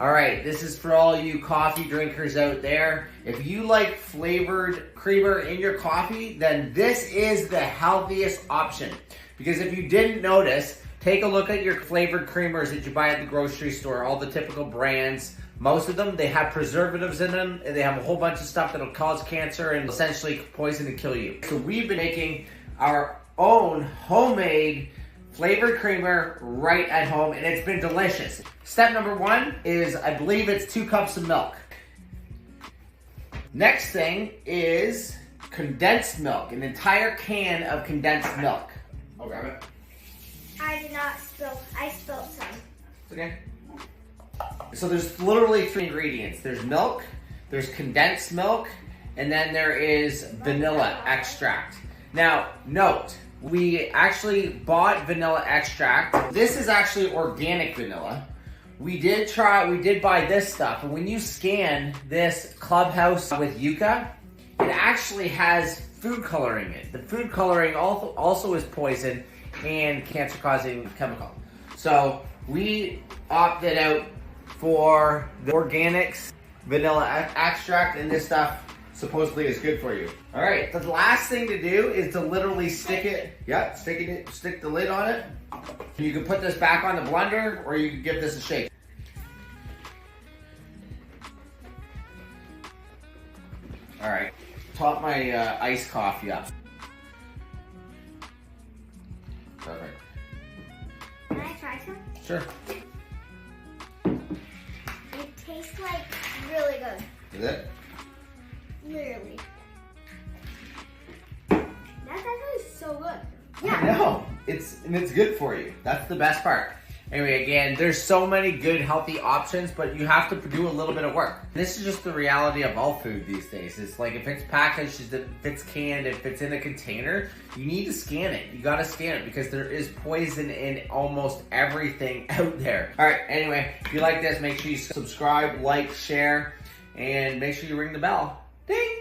All right, this is for all you coffee drinkers out there. If you like flavored creamer in your coffee, then this is the healthiest option. Because if you didn't notice, take a look at your flavored creamers that you buy at the grocery store, all the typical brands. Most of them, they have preservatives in them, and they have a whole bunch of stuff that'll cause cancer and essentially poison and kill you. So we've been making our own homemade flavored creamer right at home, and it's been delicious. Step number one is, I believe it's 2 cups of milk. Next thing is condensed milk, an entire can of condensed milk. I'll grab it. I did not spill, I spilled some. It's okay. So there's literally 3 ingredients. There's milk, there's condensed milk, and then there is vanilla extract. Now, note, we actually bought vanilla extract. This is actually organic vanilla. We did buy this stuff, and when you scan this Clubhouse with Yuka, it actually has food coloring in it. The food coloring also is poison and cancer-causing chemical. So we opted out for the organics vanilla extract, and this stuff supposedly is good for you. All right, the last thing to do is to literally stick the lid on it. You can put this back on the blender, or you can give this a shake. All right, top my iced coffee up. Perfect. Can I try some? Sure. It tastes like really good. Is it? Literally. That's actually so good. I know. It's good for you. That's the best part. Anyway, again, there's so many good, healthy options, but you have to do a little bit of work. This is just the reality of all food these days. It's like if it's packaged, if it's canned, if it's in a container, you need to scan it. You gotta scan it because there is poison in almost everything out there. All right, anyway, if you like this, make sure you subscribe, like, share, and make sure you ring the bell. Ding!